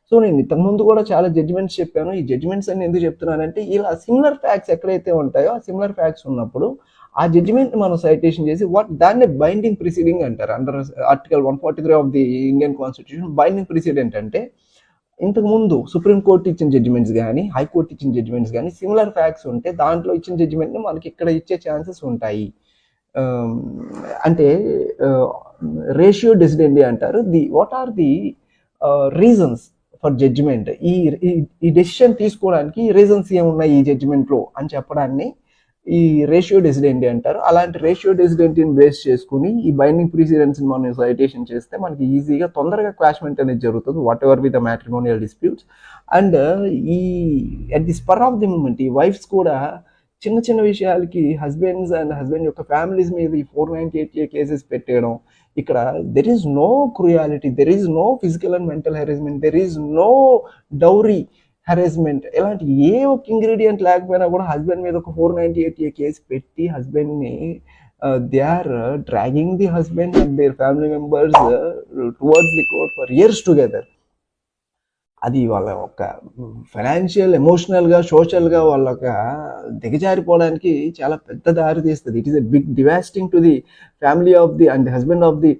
So నేను ఇంతకుముందు కూడా చాలా జడ్జిమెంట్స్ చెప్పాను. ఈ జడ్జిమెంట్స్ అన్ని ఎందుకు చెప్తున్నానంటే, ఇలా సిమిలర్ ఫ్యాక్ట్స్ ఎక్కడైతే ఉంటాయో ఆ సిమిలర్ ఫ్యాక్ట్స్ ఉన్నప్పుడు ఆ జడ్జిమెంట్ మనం సైటేషన్ చేసి దాన్ని బైండింగ్ ప్రిసీడింగ్ అంటారు. Under article 143 of the Indian constitution binding precedent అంటే ఇంతకు ముందు సుప్రీంకోర్టు ఇచ్చిన జడ్జిమెంట్స్ కానీ హైకోర్టు ఇచ్చిన జడ్జిమెంట్స్ కానీ సిమిలర్ ఫ్యాక్ట్స్ ఉంటే దాంట్లో ఇచ్చిన జడ్జిమెంట్ని మనకి ఇక్కడ ఇచ్చే ఛాన్సెస్ ఉంటాయి. అంటే రేషియో డెసిడెండి అంటారు. What are the reasons for judgment, ఈ డెసిషన్ తీసుకోవడానికి రీజన్స్ ఏమున్నాయి ఈ జడ్జిమెంట్లో అని చెప్పడాన్ని ఈ రేషియో డెసిడెండి అంటారు. అలాంటి రేషియో డెసిడెంటిని బేస్ చేసుకుని ఈ బైండింగ్ ప్రిసిడెంట్స్ని మనం సైటేషన్ చేస్తే మనకి ఈజీగా తొందరగా క్వాష్మెంట్ అనేది జరుగుతుంది, whatever with the matrimonial disputes. And ఈ at the spur of the moment ఈ వైఫ్స్ కూడా చిన్న చిన్న విషయాలకి హస్బెండ్ యొక్క ఫ్యామిలీస్ మీద ఈ 498A కేసెస్ పెట్టేయడం. ఇక్కడ there is no cruelty, there is no physical and mental harassment, there is no dowry harassment. ఇలాంటి ఏ ఒక్క ఇంగ్రీడియంట్ లేకపోయినా కూడా హస్బెండ్ మీద ఒక 498A కేసు పెట్టి హస్బెండ్ని they are dragging the husband and their family members towards the court for years together. అది వాళ్ళ ఒక ఫైనాన్షియల్, ఎమోషనల్గా, సోషల్గా వాళ్ళ దిగజారిపోవడానికి చాలా పెద్ద దారి తీస్తుంది. It is a big devastating to the family of the and husband of the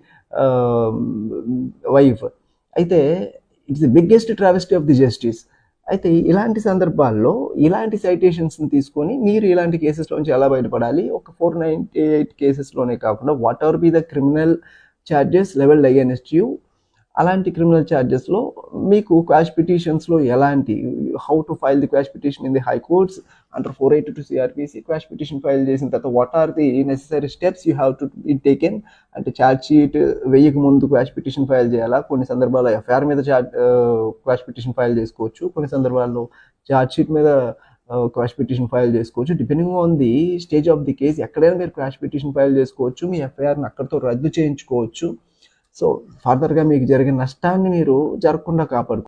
wife. అయితే it's the biggest travesty of the justice. అయితే ఇలాంటి సందర్భాల్లో ఇలాంటి సైటేషన్స్ని తీసుకొని మీరు ఇలాంటి కేసెస్లోంచి ఎలా బయటపడాలి, ఒక 498 కేసెస్లోనే కాకుండా whatever be the criminal charges levelled against you, అలాంటి క్రిమినల్ ఛార్జెస్లో మీకు క్వాష్ పిటిషన్స్లో ఎలాంటి how to file the quash petition in the high courts under 482 CrPC. Quash petition file చేసిన తర్వాత what are the necessary steps you have to be taken. అంటే charge sheet వేయక ముందు క్వాష్ పిటిషన్ ఫైల్ చేయాలా, కొన్ని సందర్భాల్లో ఎఫ్ఐఆర్ మీద quash petition file చేసుకోవచ్చు, కొన్ని సందర్భాల్లో ఛార్జ్ షీట్ మీద క్వాష్ పిటిషన్ ఫైల్ చేసుకోవచ్చు. Depending on the stage of the case ఎక్కడైనా మీరు క్వాష్ పిటిషన్ ఫైల్ చేసుకోవచ్చు, మీ ఎఫ్ఐఆర్ని అక్కడితో రద్దు చేయించుకోవచ్చు. సో ఫర్దర్గా మీకు జరిగిన నష్టాన్ని మీరు జరగకుండా కాపాడుకోవచ్చు.